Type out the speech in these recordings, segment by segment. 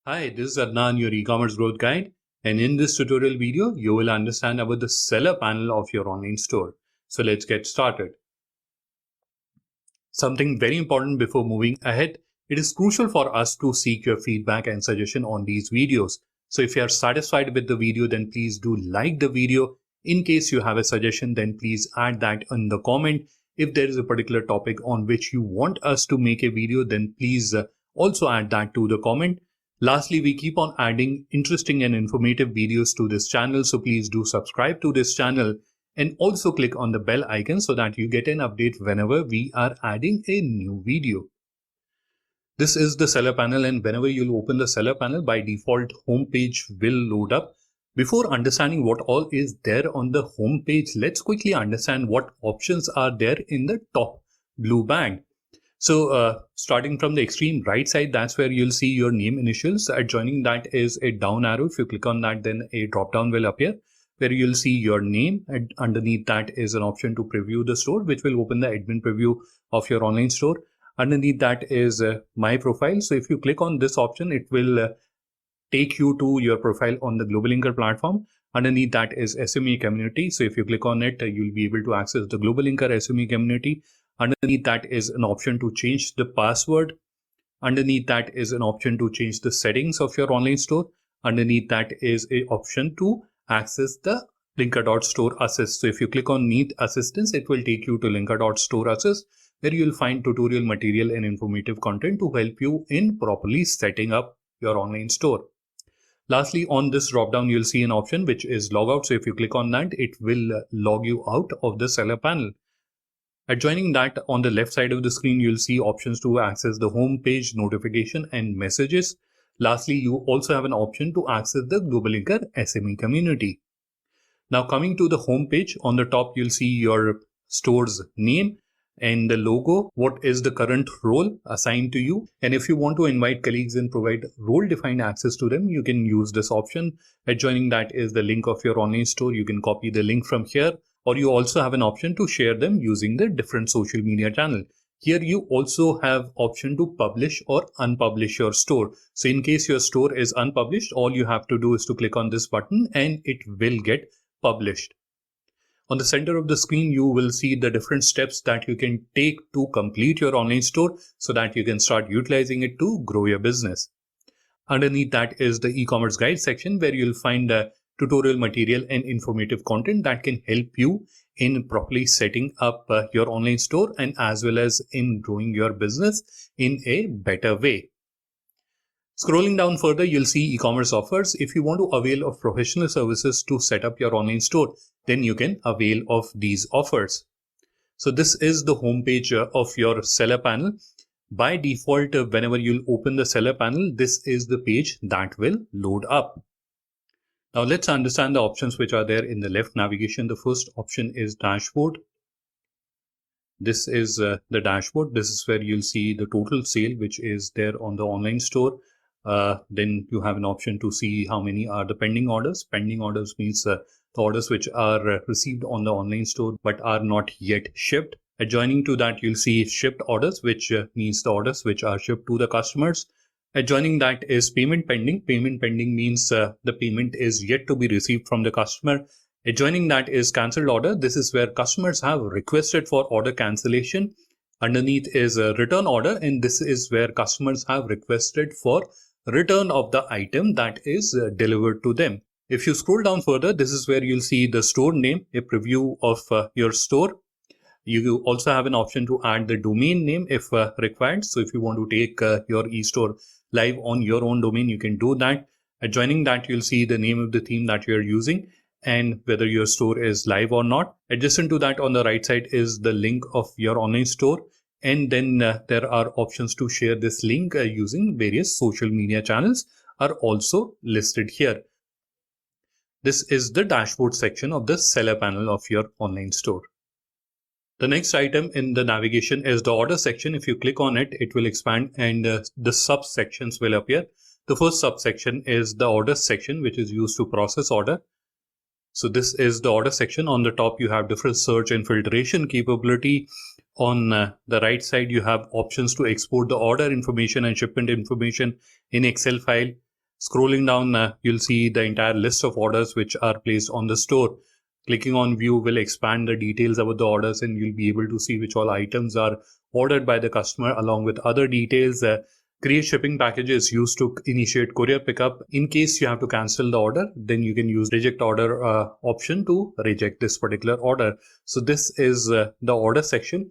Hi, this is Adnan, your e-commerce growth guide, and in this tutorial video, you will understand about the seller panel of your online store. So let's get started. Something very important before moving ahead, it is crucial for us to seek your feedback and suggestion on these videos. So if you are satisfied with the video, then please do like the video. In case you have a suggestion, then please add that in the comment. If there is a particular topic on which you want us to make a video, then please also add that to the comment. Lastly, we keep on adding interesting and informative videos to this channel, so please do subscribe to this channel and also click on the bell icon so that you get an update whenever we are adding a new video. This is the seller panel, and whenever you'll open the seller panel, by default home page will load up. Before understanding what all is there on the home page, let's quickly understand what options are there in the top blue band. So starting from the extreme right side, that's where you'll see your name initials. Adjoining that is a down arrow. If you click on that, then a drop down will appear where you'll see your name, and underneath that is an option to preview the store, which will open the admin preview of your online store. Underneath that is my profile. So if you click on this option, it will take you to your profile on the GlobalLinker platform. Underneath that is SME community. So if you click on it, you'll be able to access the GlobalLinker SME community. Underneath that is an option to change the password. Underneath that is an option to change the settings of your online store. Underneath that is an option to access the Linker.store assist. So if you click on need assistance, it will take you to Linker.store assist, where you'll find tutorial material and informative content to help you in properly setting up your online store. Lastly, on this drop down, you'll see an option which is logout. So if you click on that, it will log you out of the seller panel. Adjoining that, on the left side of the screen, you'll see options to access the home page, notification, and messages. Lastly, you also have an option to access the GlobalLinker SME community. Now coming to the home page, on the top, you'll see your store's name and the logo, what is the current role assigned to you. And if you want to invite colleagues and provide role-defined access to them, you can use this option. Adjoining that is the link of your online store. You can copy the link from here, or you also have an option to share them using the different social media channel. Here you also have option to publish or unpublish your store. So in case your store is unpublished, all you have to do is to click on this button and it will get published. On the center of the screen, you will see the different steps that you can take to complete your online store so that you can start utilizing it to grow your business. Underneath that is the e-commerce guide section, where you'll find tutorial material and informative content that can help you in properly setting up your online store and as well as in growing your business in a better way. Scrolling down further, you'll see e-commerce offers. If you want to avail of professional services to set up your online store, then you can avail of these offers. So this is the home page of your seller panel. By default, whenever you'll open the seller panel, this is the page that will load up. Now let's understand the options which are there in the left navigation. The first option is dashboard. This is the dashboard. This is where you'll see the total sale which is there on the online store. Then you have an option to see how many are the pending orders. Pending orders means the orders which are received on the online store but are not yet shipped. Adjoining to that, you'll see shipped orders, which means the orders which are shipped to the customers. Adjoining that is payment pending. Payment pending means the payment is yet to be received from the customer. Adjoining that is cancelled order. This is where customers have requested for order cancellation. Underneath is a return order, and this is where customers have requested for return of the item that is delivered to them. If you scroll down further, this is where you'll see the store name, a preview of your store. You also have an option to add the domain name if required. So if you want to take your e-store live on your own domain, you can do that. Adjoining that, you'll see the name of the theme that you're using and whether your store is live or not. Adjacent to that, on the right side is the link of your online store. And then there are options to share this link using various social media channels are also listed here. This is the dashboard section of the seller panel of your online store. The next item in the navigation is the order section. If you click on it, it will expand and the subsections will appear. The first subsection is the order section, which is used to process order. So this is the order section. On the top, you have different search and filtration capability. On the right side, you have options to export the order information and shipment information in Excel file. Scrolling down, you'll see the entire list of orders which are placed on the store. Clicking on view will expand the details about the orders, and you'll be able to see which all items are ordered by the customer along with other details. Create shipping packages used to initiate courier pickup. In case you have to cancel the order, then you can use reject order option to reject this particular order. So this is the order section.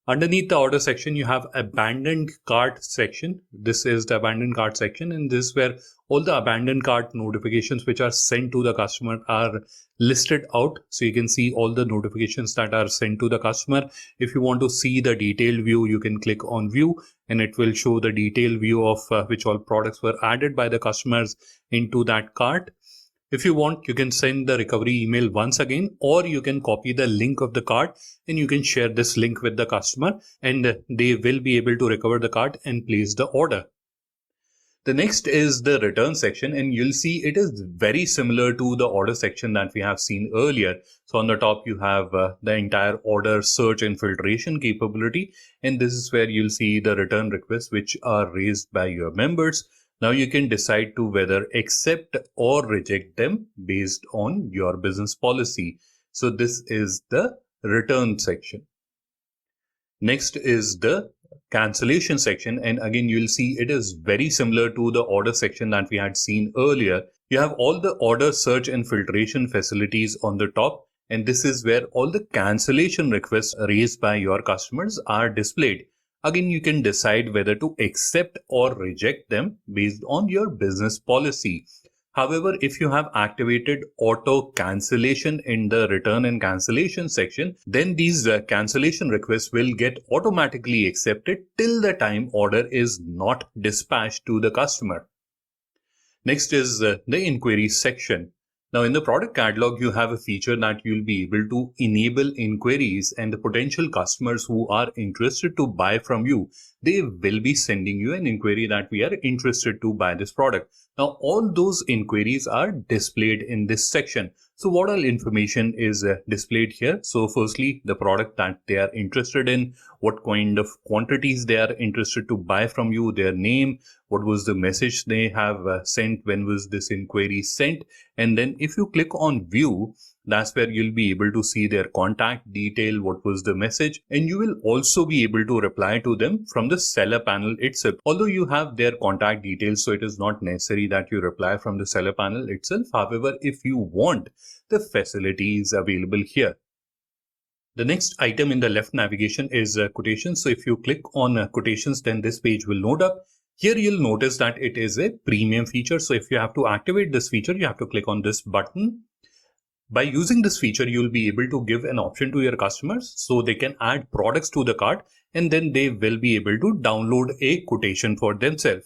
Underneath the order section, you have abandoned cart section. This is the abandoned cart section, and this is where all the abandoned cart notifications which are sent to the customer are listed out. So you can see all the notifications that are sent to the customer. If you want to see the detailed view, you can click on view, and it will show the detailed view of which all products were added by the customers into that cart. If you want, you can send the recovery email once again, or you can copy the link of the cart and you can share this link with the customer, and they will be able to recover the cart and place the order. The next is the return section, and you'll see it is very similar to the order section that we have seen earlier. So on the top, you have the entire order search and filtration capability, and this is where you'll see the return requests which are raised by your members. Now you can decide to whether accept or reject them based on your business policy. So this is the return section. Next is the cancellation section, and again you'll see it is very similar to the order section that we had seen earlier. You have all the order search and filtration facilities on the top, and this is where all the cancellation requests raised by your customers are displayed. Again, you can decide whether to accept or reject them based on your business policy. However, if you have activated auto cancellation in the return and cancellation section, then these cancellation requests will get automatically accepted till the time order is not dispatched to the customer. Next is the inquiries section. Now in the product catalog, you have a feature that you'll be able to enable inquiries, and the potential customers who are interested to buy from you, they will be sending you an inquiry that we are interested to buy this product. Now all those inquiries are displayed in this section. So what all information is displayed here? So firstly, the product that they are interested in, what kind of quantities they are interested to buy from you, their name, what was the message they have sent, when was this inquiry sent, and then if you click on view, that's where you'll be able to see their contact detail, what was the message, and you will also be able to reply to them from the seller panel itself. Although you have their contact details, so it is not necessary that you reply from the seller panel itself. However, if you want, the facility is available here. The next item in the left navigation is quotations. So if you click on quotations, then this page will load up. Here you'll notice that it is a premium feature. So if you have to activate this feature, you have to click on this button. By using this feature, you'll be able to give an option to your customers so they can add products to the cart, and then they will be able to download a quotation for themselves.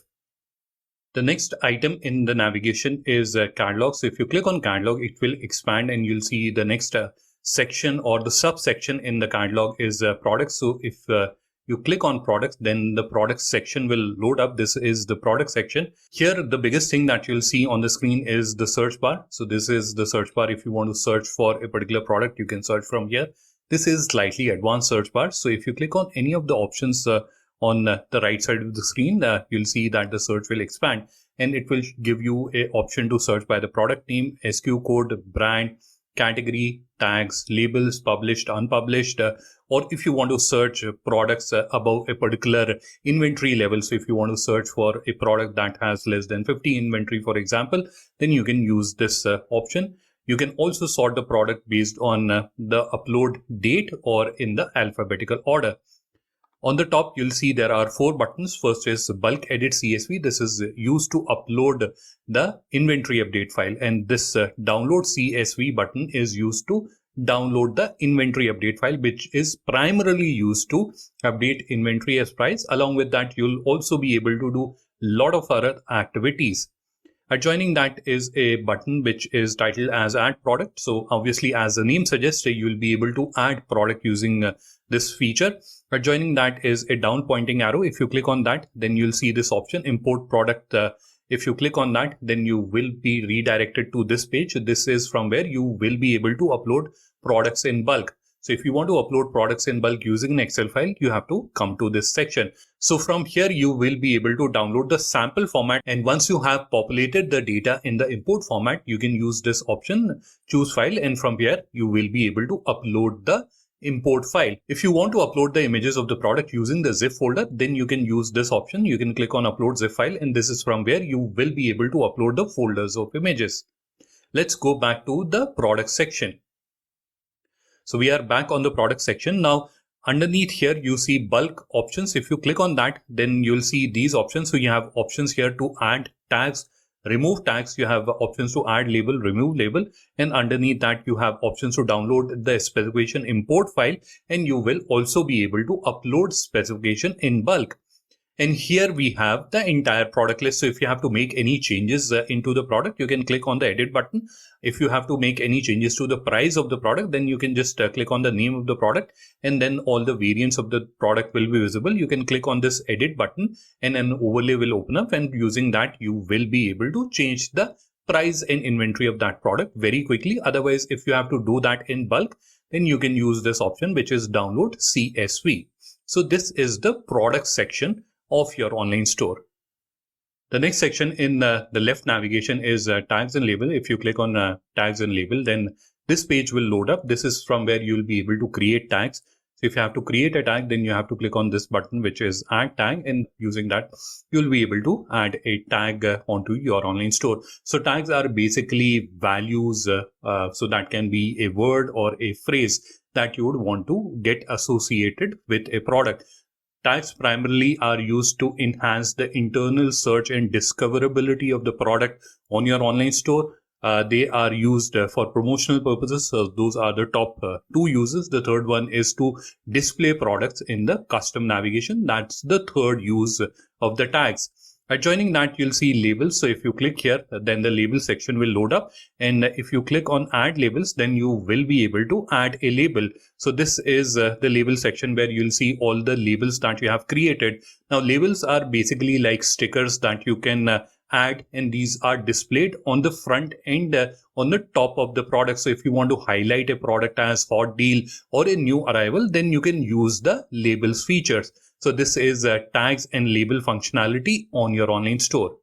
The next item in the navigation is catalog. So if you click on catalog, it will expand and you'll see the next section or the subsection in the catalog is products. So if you click on products, then the products section will load up. This is the product section. Here, the biggest thing that you'll see on the screen is the search bar. So this is the search bar. If you want to search for a particular product, you can search from here. This is slightly advanced search bar. So if you click on any of the options on the right side of the screen, you'll see that the search will expand and it will give you an option to search by the product name, SKU code, brand, category, tags, labels, published, unpublished, or if you want to search products above a particular inventory level. So if you want to search for a product that has less than 50 inventory, for example, then you can use this option. You can also sort the product based on the upload date or in the alphabetical order. On the top, you'll see there are 4 buttons. First is bulk edit CSV. This is used to upload the inventory update file. And this download CSV button is used to download the inventory update file, which is primarily used to update inventory as price. Along with that, you'll also be able to do a lot of other activities. Adjoining that is a button which is titled as add product. So obviously, as the name suggests, you'll be able to add product using this feature. Adjoining that is a down pointing arrow. If you click on that, then you'll see this option, import product. If you click on that, then you will be redirected to this page. This is from where you will be able to upload products in bulk. So if you want to upload products in bulk using an Excel file, you have to come to this section. So from here, you will be able to download the sample format. And once you have populated the data in the import format, you can use this option, choose file. And from here, you will be able to upload the import file. If you want to upload the images of the product using the zip folder, then you can use this option. You can click on upload zip file, and this is from where you will be able to upload the folders of images. Let's go back to the product section. So we are back on the product section. Now underneath here, you see bulk options. If you click on that, then you'll see these options. So you have options here to add tags, remove tags, you have options to add label, remove label, and underneath that you have options to download the specification import file, and you will also be able to upload specification in bulk. And here we have the entire product list. So if you have to make any changes into the product, you can click on the edit button. If you have to make any changes to the price of the product, then you can just click on the name of the product, and then all the variants of the product will be visible. You can click on this edit button and an overlay will open up, and using that you will be able to change the price and inventory of that product very quickly. Otherwise, if you have to do that in bulk, then you can use this option, which is download CSV. So this is the product section of your online store. The next section in the left navigation is tags and label. If you click on tags and label, then this page will load up. This is from where you will be able to create tags. So if you have to create a tag, then you have to click on this button, which is add tag, and using that you'll be able to add a tag onto your online store. So tags are basically values, so that can be a word or a phrase that you would want to get associated with a product. Tags primarily are used to enhance the internal search and discoverability of the product on your online store. They are used for promotional purposes. So those are the top two uses. The third one is to display products in the custom navigation. That's the third use of the tags. Adjoining that, you'll see labels. So if you click here, then the label section will load up. And if you click on add labels, then you will be able to add a label. So this is the label section where you'll see all the labels that you have created. Now labels are basically like stickers that you can add, and these are displayed on the front end on the top of the product. So if you want to highlight a product as hot deal or a new arrival, then you can use the labels features. So this is tags and label functionality on your online store.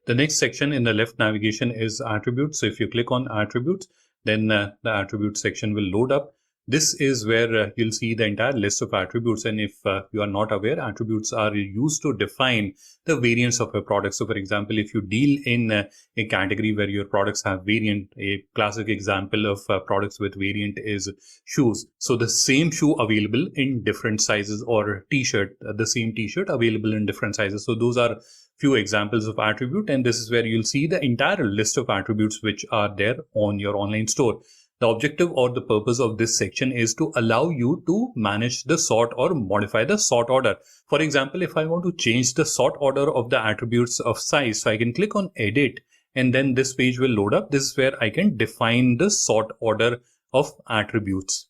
The next section in the left navigation is attributes. So if you click on attributes, then the attribute section will load up. This is where you'll see the entire list of attributes. And if you are not aware, attributes are used to define the variants of a product. So for example, if you deal in a category where your products have variant, a classic example of products with variant is shoes. So the same shoe available in different sizes, or t-shirt, the same t-shirt available in different sizes. So those are few examples of attribute, and this is where you'll see the entire list of attributes which are there on your online store. The objective or the purpose of this section is to allow you to manage the sort or modify the sort order. For example, if I want to change the sort order of the attributes of size, so I can click on edit, and then this page will load up. This is where I can define the sort order of attributes.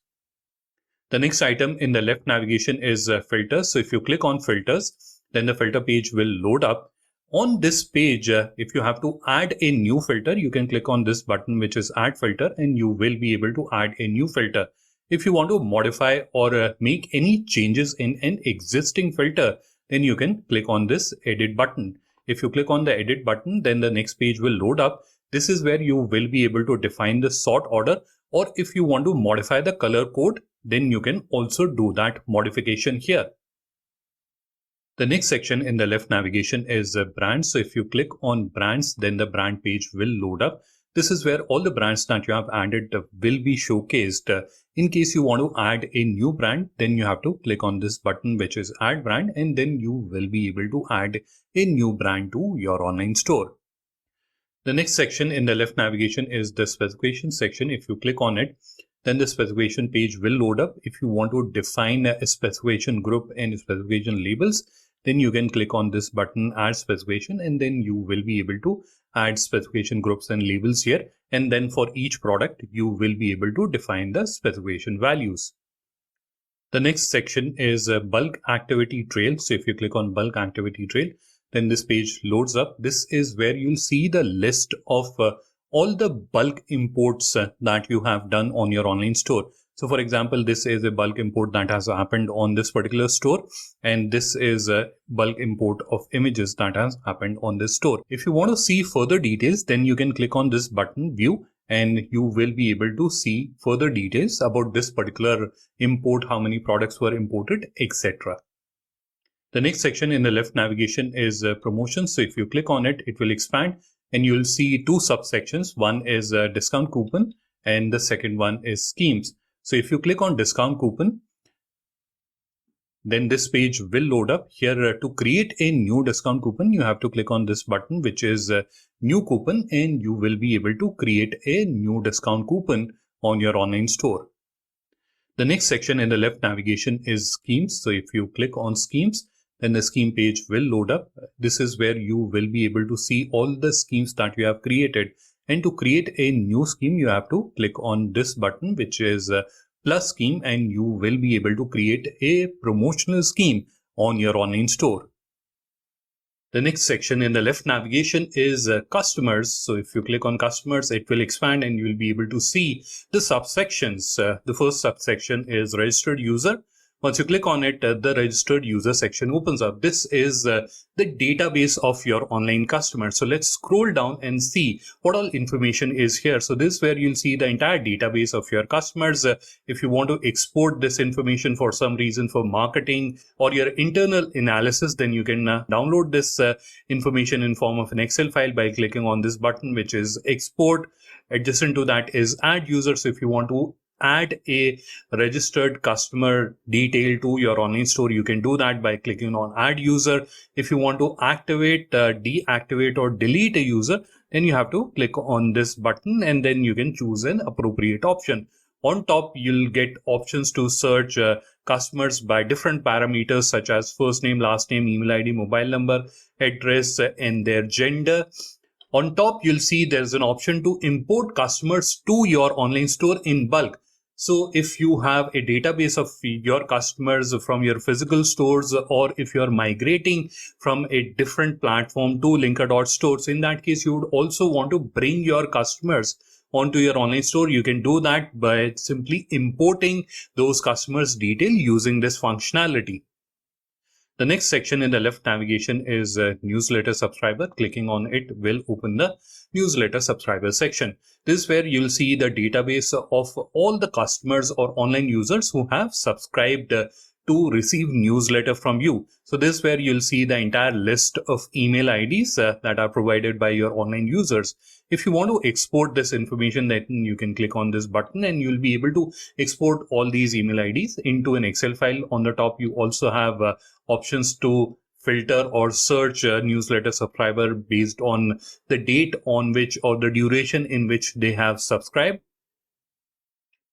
The next item in the left navigation is filters. So if you click on filters, then the filter page will load up. On this page, if you have to add a new filter, you can click on this button, which is add filter, and you will be able to add a new filter. If you want to modify or make any changes in an existing filter, then you can click on this edit button. If you click on the edit button, then the next page will load up. This is where you will be able to define the sort order, or if you want to modify the color code, then you can also do that modification here. The next section in the left navigation is brands. So if you click on brands, then the brand page will load up. This is where all the brands that you have added will be showcased. In case you want to add a new brand, then you have to click on this button, which is add brand, and then you will be able to add a new brand to your online store. The next section in the left navigation is the specification section. If you click on it, then the specification page will load up. If you want to define a specification group and specification labels, then you can click on this button, add specification, and then you will be able to add specification groups and labels here. And then for each product, you will be able to define the specification values. The next section is bulk activity trail. So if you click on bulk activity trail, then this page loads up. This is where you'll see the list of all the bulk imports that you have done on your online store. So for example, this is a bulk import that has happened on this particular store, and this is a bulk import of images that has happened on this store. If you want to see further details, then you can click on this button view, and you will be able to see further details about this particular import, how many products were imported, etc. The next section in the left navigation is promotions. So if you click on it, it will expand and you'll see two subsections. One is discount coupon and the second one is schemes. So if you click on discount coupon, then this page will load up. Here to create a new discount coupon, you have to click on this button, which is new coupon, and you will be able to create a new discount coupon on your online store. The next section in the left navigation is schemes. So if you click on schemes, then the scheme page will load up. This is where you will be able to see all the schemes that you have created. And to create a new scheme, you have to click on this button, which is plus scheme, and you will be able to create a promotional scheme on your online store. The next section in the left navigation is customers. So if you click on customers, it will expand and you will be able to see the subsections. The first subsection is registered user. Once you click on it, the registered user section opens up. This is the database of your online customers. So let's scroll down and see what all information is here. So this is where you'll see the entire database of your customers. If you want to export this information for some reason for marketing or your internal analysis, then you can download this information in form of an Excel file by clicking on this button, which is export. Adjacent to that is add user. So if you want to add a registered customer detail to your online store, you can do that by clicking on add user. If you want to activate, deactivate or delete a user, then you have to click on this button and then you can choose an appropriate option. On top, you'll get options to search customers by different parameters such as first name, last name, email ID, mobile number, address, and their gender. On top, you'll see there's an option to import customers to your online store in bulk. So if you have a database of your customers from your physical stores, or if you're migrating from a different platform to Linker.store, so in that case, you would also want to bring your customers onto your online store. You can do that by simply importing those customers' detail using this functionality. The next section in the left navigation is newsletter subscriber. Clicking on it will open the newsletter subscriber section. This is where you'll see the database of all the customers or online users who have subscribed to receive newsletter from you. So this is where you'll see the entire list of email IDs that are provided by your online users. If you want to export this information, then you can click on this button and you'll be able to export all these email IDs into an Excel file. On the top, you also have options to filter or search newsletter subscriber based on the date on which or the duration in which they have subscribed.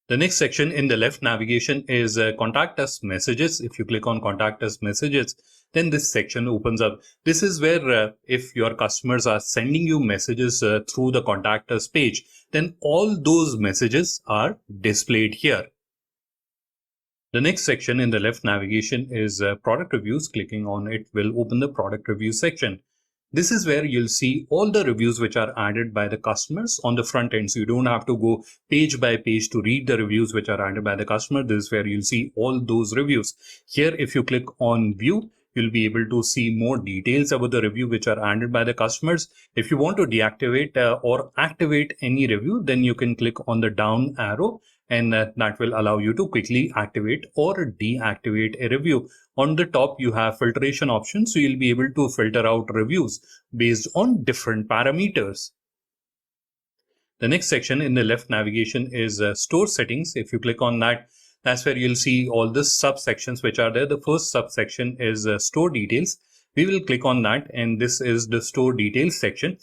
The next section in the left navigation is contact us messages. If you click on contact us messages, then this section opens up. This is where if your customers are sending you messages through the contact us page, then all those messages are displayed here. The next section in the left navigation is product reviews. Clicking on it will open the product review section. This is where you'll see all the reviews which are added by the customers on the front end. So you don't have to go page by page to read the reviews which are added by the customer. This is where you'll see all those reviews. Here, if you click on view, you'll be able to see more details about the review which are added by the customers. If you want to deactivate or activate any review, then you can click on the down arrow, and that will allow you to quickly activate or deactivate a review. On the top, you have filtration options, so you'll be able to filter out reviews based on different parameters. The next section in the left navigation is store settings. If you click on that, that's where you'll see all the subsections which are there. The first subsection is store details. We will click on that, and this is the store details section.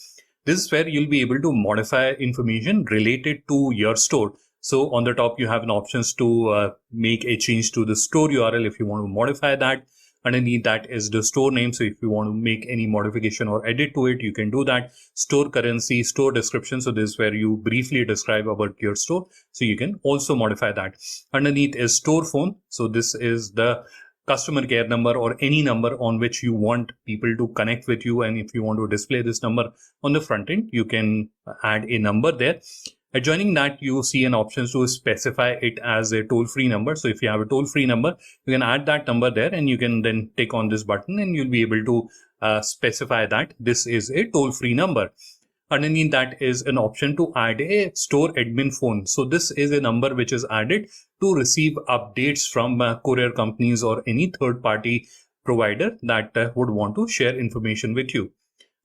This is where you'll be able to modify information related to your store. So on the top, you have an options to make a change to the store URL if you want to modify that. Underneath that is the store name. So if you want to make any modification or edit to it, you can do that. Store currency, store description. So this is where you briefly describe about your store. So you can also modify that. Underneath is store phone. So this is the customer care number or any number on which you want people to connect with you. And if you want to display this number on the front end, you can add a number there. Adjoining that, you see an option to specify it as a toll-free number. So if you have a toll-free number, you can add that number there, and you can then click on this button and you'll be able to specify that this is a toll-free number. Underneath that is an option to add a store admin phone. So this is a number which is added to receive updates from courier companies or any third-party provider that would want to share information with you.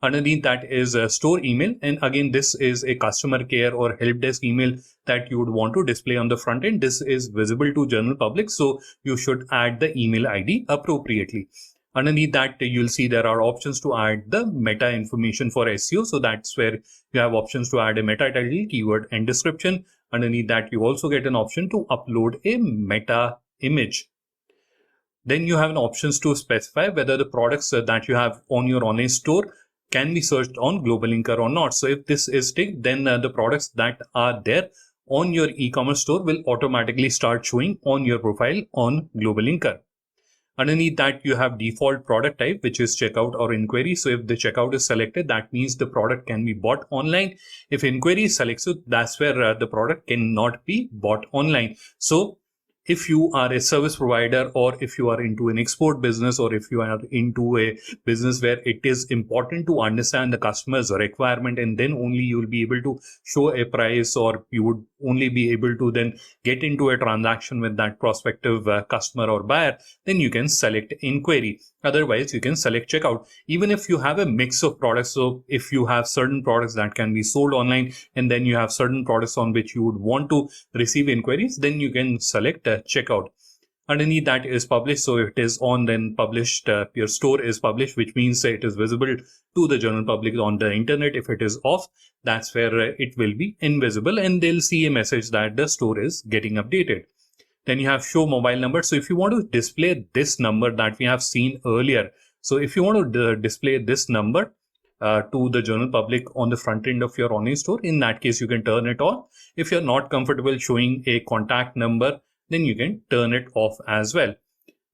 Underneath that is a store email, and again this is a customer care or help desk email that you would want to display on the front end. This is visible to general public, so you should add the email ID appropriately. Underneath that, you'll see there are options to add the meta information for SEO. So that's where you have options to add a meta title, keyword, and description. Underneath that, you also get an option to upload a meta image. Then you have an options to specify whether the products that you have on your online store can be searched on GlobalLinker or not. So if this is ticked, then the products that are there on your e-commerce store will automatically start showing on your profile on GlobalLinker. Underneath that, you have default product type, which is checkout or inquiry. So if the checkout is selected, that means the product can be bought online. If inquiry is selected, that's where the product cannot be bought online. So if you are a service provider, or if you are into an export business, or if you are into a business where it is important to understand the customer's requirement, and then only you will be able to show a price, or you would only be able to then get into a transaction with that prospective customer or buyer, then you can select inquiry. Otherwise, you can select checkout. Even if you have a mix of products, so if you have certain products that can be sold online, and then you have certain products on which you would want to receive inquiries, then you can select checkout. Underneath that is published. So if it is on, then published, your store is published, which means it is visible to the general public on the internet. If it is off, that's where it will be invisible, and they'll see a message that the store is getting updated. Then you have show mobile number. So if you want to display this number that we have seen earlier, so if you want to display this number to the general public on the front end of your online store, in that case, you can turn it on. If you're not comfortable showing a contact number, then you can turn it off as well.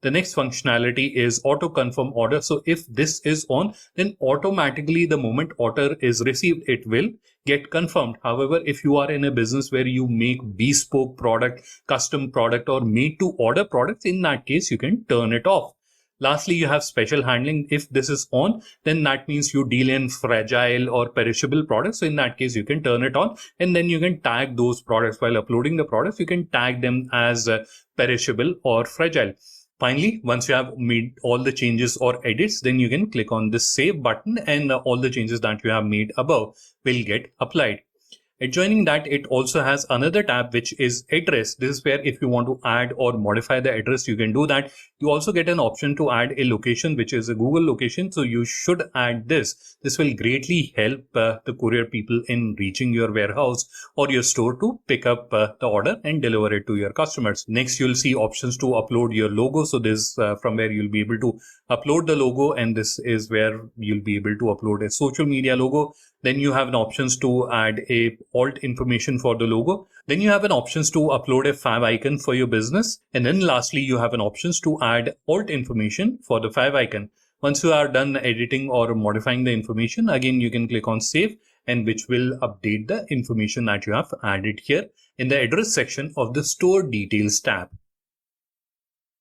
The next functionality is auto confirm order. So if this is on, then automatically the moment order is received, it will get confirmed. However, if you are in a business where you make bespoke product, custom product, or made to order products, in that case, you can turn it off. Lastly, you have special handling. If this is on, then that means you deal in fragile or perishable products. So in that case, you can turn it on, and then you can tag those products while uploading the products. You can tag them as perishable or fragile. Finally, once you have made all the changes or edits, then you can click on this save button, and all the changes that you have made above will get applied. Adjoining that, it also has another tab, which is address. This is where if you want to add or modify the address, you can do that. You also get an option to add a location, which is a Google location. So you should add this. This will greatly help the courier people in reaching your warehouse or your store to pick up the order and deliver it to your customers. Next, you'll see options to upload your logo. So this from where you'll be able to upload the logo, and this is where you'll be able to upload a social media logo. Then you have an options to add a alt information for the logo. Then you have an options to upload a fav icon for your business. And then lastly, you have an options to add alt information for the fav icon. Once you are done editing or modifying the information, again, you can click on save, and which will update the information that you have added here in the address section of the store details tab.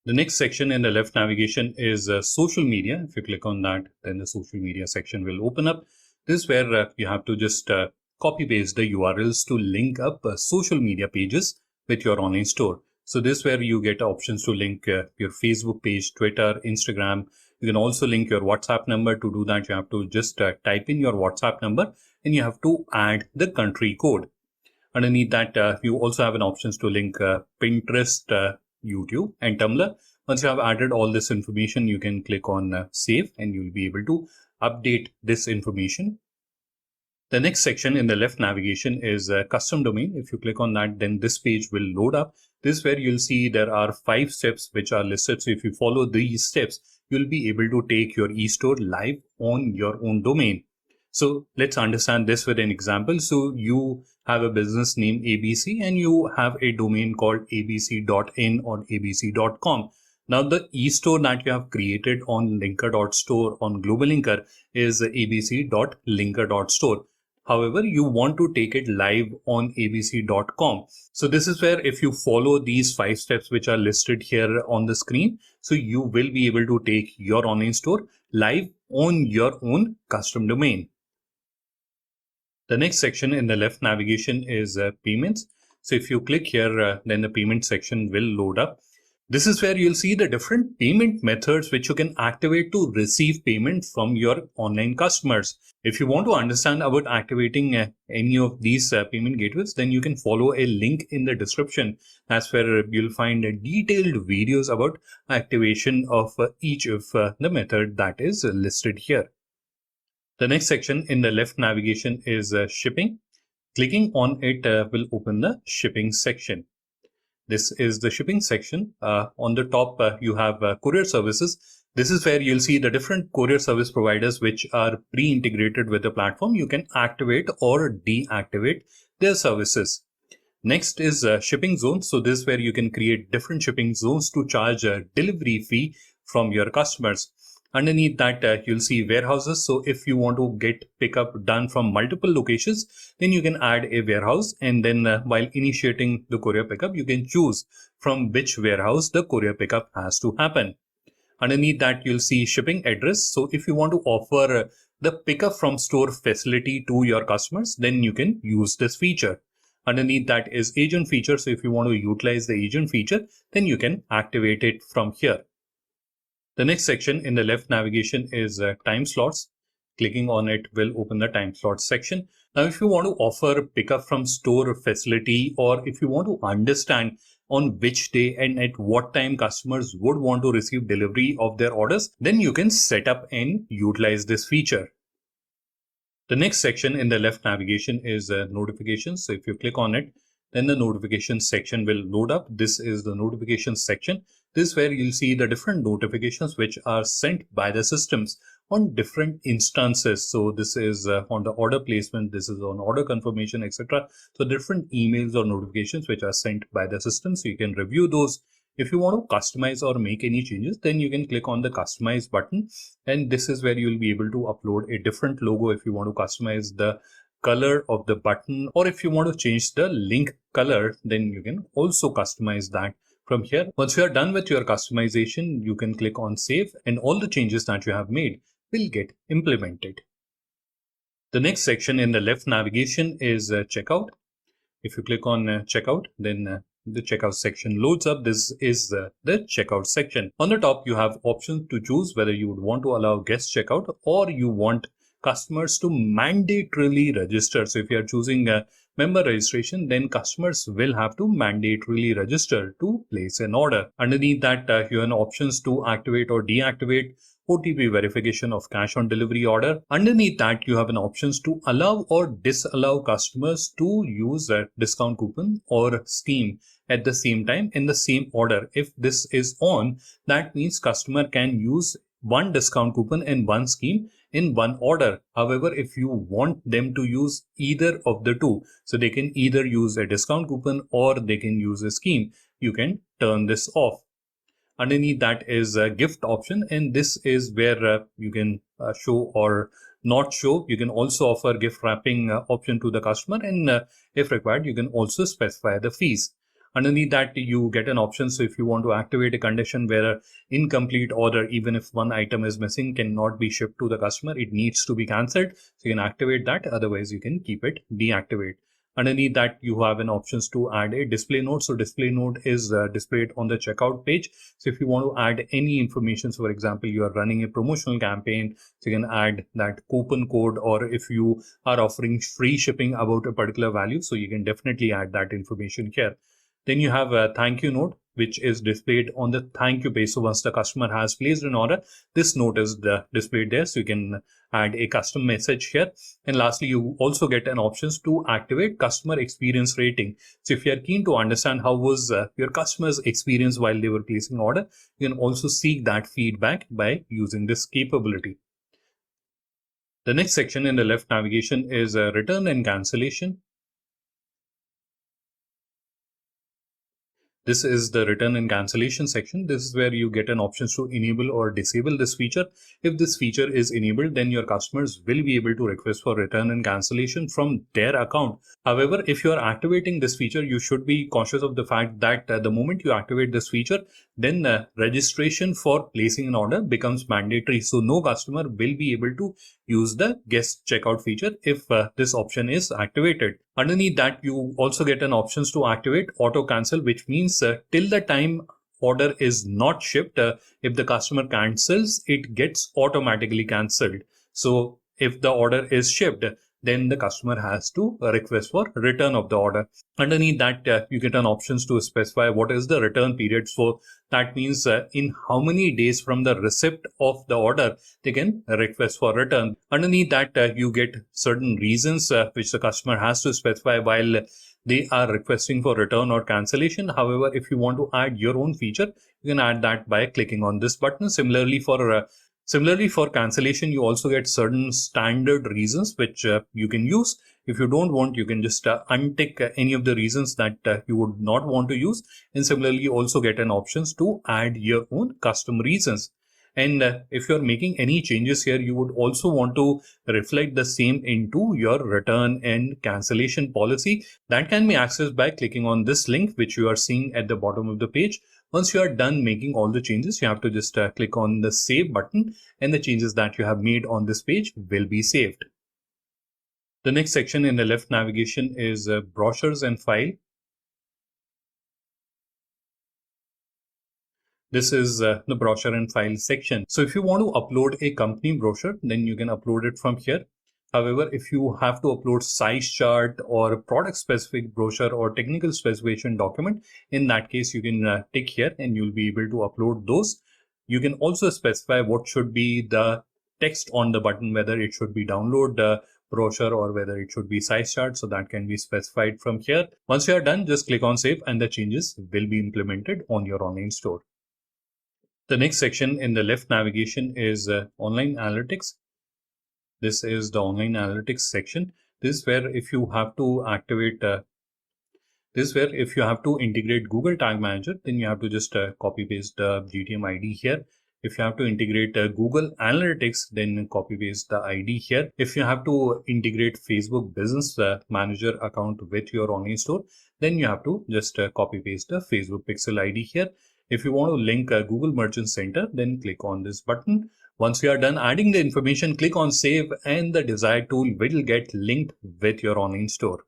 The next section in the left navigation is social media. If you click on that, then the social media section will open up. This is where you have to just copy paste the URLs to link up social media pages with your online store. So this is where you get options to link your Facebook page, Twitter, Instagram. You can also link your WhatsApp number. To do that, you have to just type in your WhatsApp number, and you have to add the country code. Underneath that, you also have an options to link Pinterest, YouTube, and Tumblr. Once you have added all this information, you can click on save, and you'll be able to update this information. The next section in the left navigation is custom domain. If you click on that, then this page will load up. This is where you'll see there are 5 steps which are listed. So if you follow these steps, you'll be able to take your e-store live on your own domain. So let's understand this with an example. So you have a business named ABC, and you have a domain called abc.in or abc.com. Now, the e-store that you have created on linker.store on GlobalLinker is abc.linker.store. However, you want to take it live on abc.com. So this is where if you follow these 5 steps which are listed here on the screen, so you will be able to take your online store live on your own custom domain. The next section in the left navigation is payments. So if you click here, then the payment section will load up. This is where you'll see the different payment methods which you can activate to receive payment from your online customers. If you want to understand about activating any of these payment gateways, then you can follow a link in the description. That's where you'll find detailed videos about activation of each of the method that is listed here. The next section in the left navigation is shipping. Clicking on it will open the shipping section. This is the shipping section. On the top, you have courier services. This is where you'll see the different courier service providers which are pre-integrated with the platform. You can activate or deactivate their services. Next is shipping zones. So this is where you can create different shipping zones to charge a delivery fee from your customers. Underneath that, you'll see warehouses. So if you want to get pickup done from multiple locations, then you can add a warehouse. And then while initiating the courier pickup, you can choose from which warehouse the courier pickup has to happen. Underneath that, you'll see shipping address. So if you want to offer the pickup from store facility to your customers, then you can use this feature. Underneath that is agent feature. So if you want to utilize the agent feature, then you can activate it from here. The next section in the left navigation is time slots. Clicking on it will open the time slots section. Now, if you want to offer pickup from store facility, or if you want to understand on which day and at what time customers would want to receive delivery of their orders, then you can set up and utilize this feature. The next section in the left navigation is notifications. So if you click on it, then the notifications section will load up. This is the notifications section. This is where you'll see the different notifications which are sent by the systems on different instances. So this is on the order placement, this is on order confirmation, etc. So different emails or notifications which are sent by the system. So you can review those. If you want to customize or make any changes, then you can click on the customize button. And this is where you'll be able to upload a different logo if you want to customize the color of the button, or if you want to change the link color, then you can also customize that from here. Once you are done with your customization, you can click on save, and all the changes that you have made will get implemented. The next section in the left navigation is checkout. If you click on checkout, then the checkout section loads up. This is the checkout section. On the top, you have options to choose whether you would want to allow guest checkout or you want customers to mandatorily register. So if you are choosing a member registration, then customers will have to mandatorily register to place an order. Underneath that, you have options to activate or deactivate OTP verification of cash on delivery order. Underneath that, you have an options to allow or disallow customers to use a discount coupon or scheme at the same time in the same order. If this is on, that means customer can use one discount coupon and one scheme in one order. However, if you want them to use either of the two, so they can either use a discount coupon or they can use a scheme, you can turn this off. Underneath that is a gift option, and this is where you can show or not show. You can also offer gift wrapping option to the customer, and if required, you can also specify the fees. Underneath that, you get an option. So if you want to activate a condition where an incomplete order, even if one item is missing, cannot be shipped to the customer, it needs to be cancelled. So you can activate that. Otherwise, you can keep it deactivate. Underneath that, you have an options to add a display note. So display note is displayed on the checkout page. So if you want to add any information, so for example, you are running a promotional campaign, so you can add that coupon code, or if you are offering free shipping about a particular value, so you can definitely add that information here. Then you have a thank you note, which is displayed on the thank you page. So once the customer has placed an order, this note is displayed there. So you can add a custom message here. And lastly, you also get an options to activate customer experience rating. So if you are keen to understand how was your customer's experience while they were placing order, you can also seek that feedback by using this capability. The next section in the left navigation is return and cancellation. This is the return and cancellation section. This is where you get an options to enable or disable this feature. If this feature is enabled, then your customers will be able to request for return and cancellation from their account. However, if you are activating this feature, you should be conscious of the fact that the moment you activate this feature, then registration for placing an order becomes mandatory. So no customer will be able to use the guest checkout feature if this option is activated. Underneath that, you also get an options to activate auto cancel, which means till the time order is not shipped, if the customer cancels, it gets automatically cancelled. So if the order is shipped, then the customer has to request for return of the order. Underneath that, you get an options to specify what is the return period. So that means in how many days from the receipt of the order they can request for return. Underneath that, you get certain reasons which the customer has to specify while they are requesting for return or cancellation. However, if you want to add your own feature, you can add that by clicking on this button. Similarly for cancellation, you also get certain standard reasons which you can use. If you don't want, you can just untick any of the reasons that you would not want to use. And similarly, you also get an options to add your own custom reasons. And if you're making any changes here, you would also want to reflect the same into your return and cancellation policy. That can be accessed by clicking on this link, which you are seeing at the bottom of the page. Once you are done making all the changes, you have to just click on the save button, and the changes that you have made on this page will be saved. The next section in the left navigation is brochures and file. This is the brochure and file section. So if you want to upload a company brochure, then you can upload it from here. However, if you have to upload size chart or product specific brochure or technical specification document, in that case, you can tick here and you'll be able to upload those. You can also specify what should be the text on the button, whether it should be download brochure or whether it should be size chart. So that can be specified from here. Once you are done, just click on save and the changes will be implemented on your online store. The next section in the left navigation is online analytics. This is the online analytics section. This is where if you have to activate, if you have to integrate Google Tag Manager, then you have to just copy paste the GTM ID here. If you have to integrate Google Analytics, then copy paste the ID here. If you have to integrate Facebook Business Manager account with your online store, then you have to just copy paste the Facebook Pixel ID here. If you want to link Google Merchant Center, then click on this button. Once you are done adding the information, click on save and the desired tool will get linked with your online store.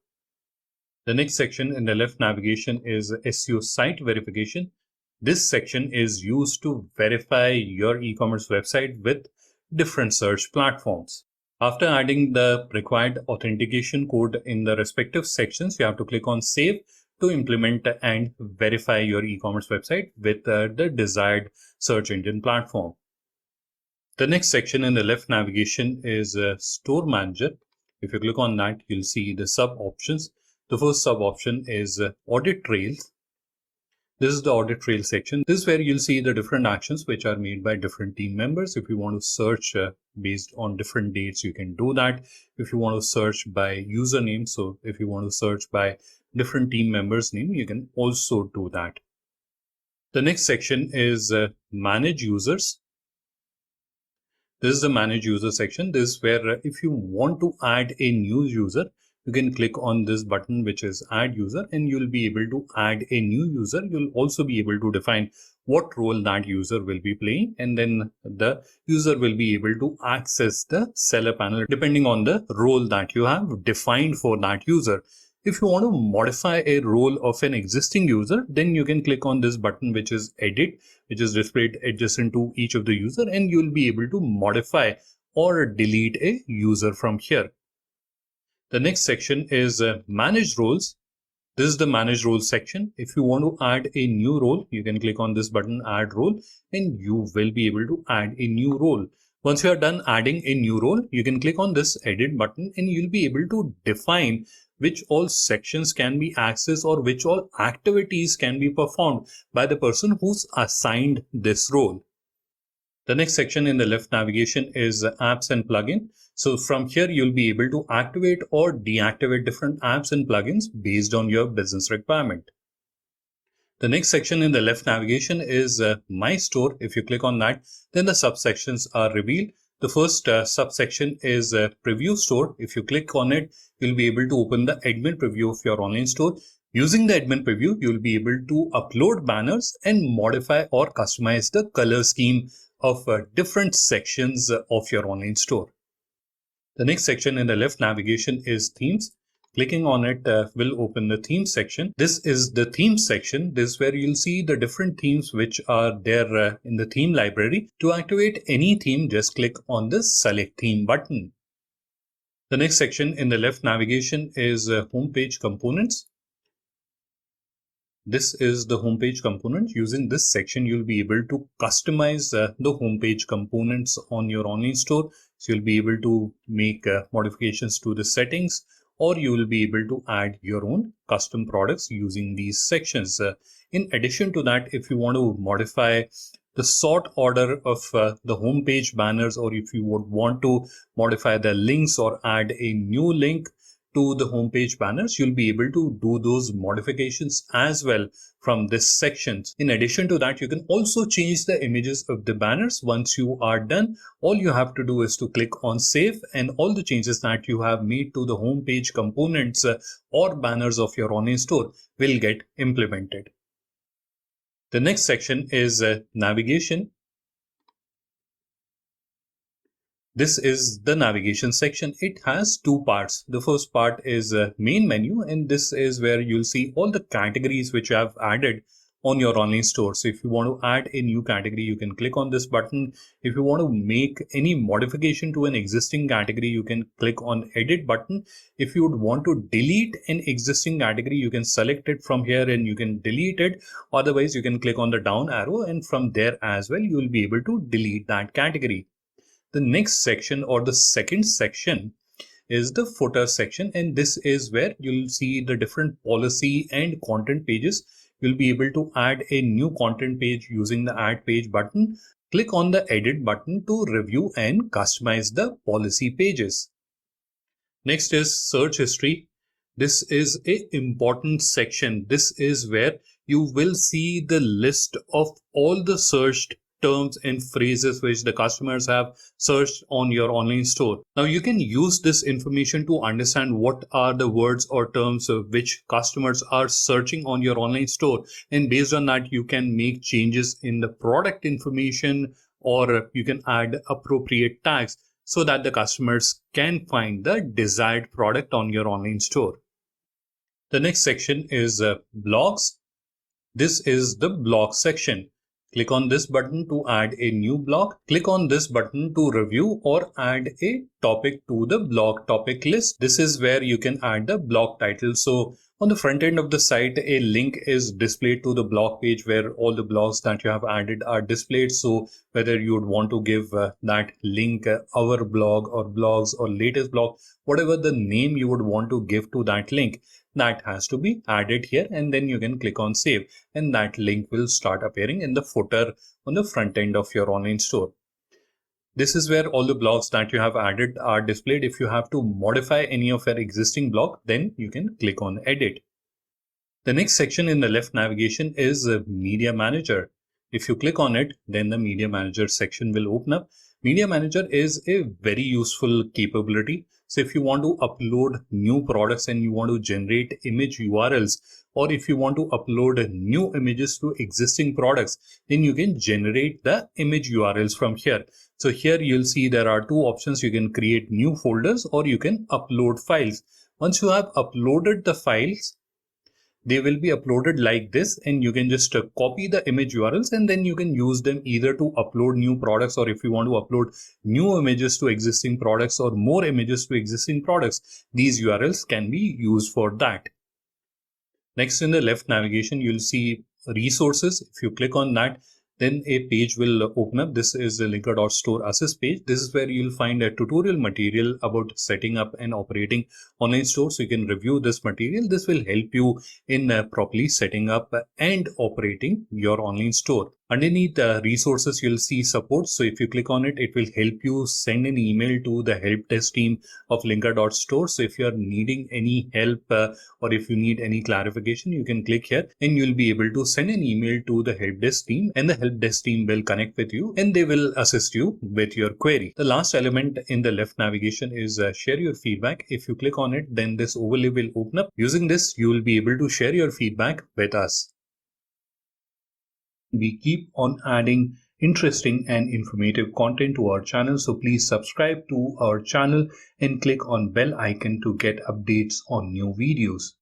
The next section in the left navigation is SEO Site Verification. This section is used to verify your e-commerce website with different search platforms. After adding the required authentication code in the respective sections, you have to click on save to implement and verify your e-commerce website with the desired search engine platform. The next section in the left navigation is Store Manager. If you click on that, you'll see the sub options. The first sub option is Audit Trails. This is the Audit Trails section. This is where you'll see the different actions which are made by different team members. If you want to search based on different dates, you can do that. If you want to search by username, so if you want to search by different team members' name, you can also do that. The next section is Manage Users. This is the Manage User section. This is where if you want to add a new user, you can click on this button, which is Add User, and you'll be able to add a new user. You'll also be able to define what role that user will be playing, and then the user will be able to access the seller panel depending on the role that you have defined for that user. If you want to modify a role of an existing user, then you can click on this button, which is Edit, which is displayed adjacent to each of the user, and you'll be able to modify or delete a user from here. The next section is Manage Roles. This is the Manage Roles section. If you want to add a new role, you can click on this button, Add Role, and you will be able to add a new role. Once you are done adding a new role, you can click on this Edit button and you'll be able to define which all sections can be accessed or which all activities can be performed by the person who's assigned this role. The next section in the left navigation is Apps and Plugin. So from here, you'll be able to activate or deactivate different apps and plugins based on your business requirement. The next section in the left navigation is My Store. If you click on that, then the subsections are revealed. The first subsection is Preview Store. If you click on it, you'll be able to open the admin preview of your online store. Using the admin preview, you'll be able to upload banners and modify or customize the color scheme of different sections of your online store. The next section in the left navigation is Themes. Clicking on it will open the theme section. This is the theme section. This is where you'll see the different themes which are there in the theme library. To activate any theme, just click on the Select Theme button. The next section in the left navigation is Homepage Components. This is the homepage component. Using this section, you'll be able to customize the homepage components on your online store. So you'll be able to make modifications to the settings, or you will be able to add your own custom products using these sections. In addition to that, if you want to modify the sort order of the homepage banners, or if you would want to modify the links or add a new link to the homepage banners, you'll be able to do those modifications as well from this section. In addition to that, you can also change the images of the banners. Once you are done, all you have to do is to click on Save, and all the changes that you have made to the homepage components or banners of your online store will get implemented. The next section is Navigation. This is the navigation section. It has two parts. The first part is main menu, and this is where you'll see all the categories which you have added on your online store. So if you want to add a new category, you can click on this button. If you want to make any modification to an existing category, you can click on Edit button. If you would want to delete an existing category, you can select it from here and you can delete it. Otherwise, you can click on the down arrow, and from there as well, you will be able to delete that category. The next section, or the second section, is the footer section, and this is where you'll see the different policy and content pages. You'll be able to add a new content page using the Add Page button. Click on the Edit button to review and customize the policy pages. Next is Search History. This is an important section. This is where you will see the list of all the searched terms and phrases which the customers have searched on your online store. Now you can use this information to understand what are the words or terms which customers are searching on your online store, and based on that you can make changes in the product information, or you can add appropriate tags so that the customers can find the desired product on your online store. The next section is blogs. This is the blog section. Click on this button to add a new blog. Click on this button to review or add a topic to the blog topic list. This is where you can add the blog title. So on the front end of the site, a link is displayed to the blog page where all the blogs that you have added are displayed. So whether you would want to give that link our blog or blogs or latest blog, whatever the name you would want to give to that link, that has to be added here, and then you can click on Save, and that link will start appearing in the footer on the front end of your online store. This is where all the blogs that you have added are displayed. If you have to modify any of your existing blog, then you can click on Edit. The next section in the left navigation is Media Manager. If you click on it, then the Media Manager section will open up. Media Manager is a very useful capability. So if you want to upload new products and you want to generate image URLs, or if you want to upload new images to existing products, then you can generate the image URLs from here. So here you'll see there are two options. You can create new folders or you can upload files. Once you have uploaded the files, they will be uploaded like this, and you can just copy the image URLs and then you can use them either to upload new products, or if you want to upload new images to existing products or more images to existing products, these URLs can be used for that. Next, in the left navigation, you'll see resources. If you click on that, then a page will open up. This is the Linker.store assist page. This is where you'll find a tutorial material about setting up and operating online store. So you can review this material. This will help you in properly setting up and operating your online store. Underneath the resources, you'll see support. So if you click on it, it will help you send an email to the help desk team of Linker.store. So if you're needing any help or if you need any clarification, you can click here and you'll be able to send an email to the help desk team, and the help desk team will connect with you and they will assist you with your query. The last element in the left navigation is share your feedback. If you click on it, then this overlay will open up. Using this, you will be able to share your feedback with us. We keep on adding interesting and informative content to our channel, so please subscribe to our channel and click on bell icon to get updates on new videos.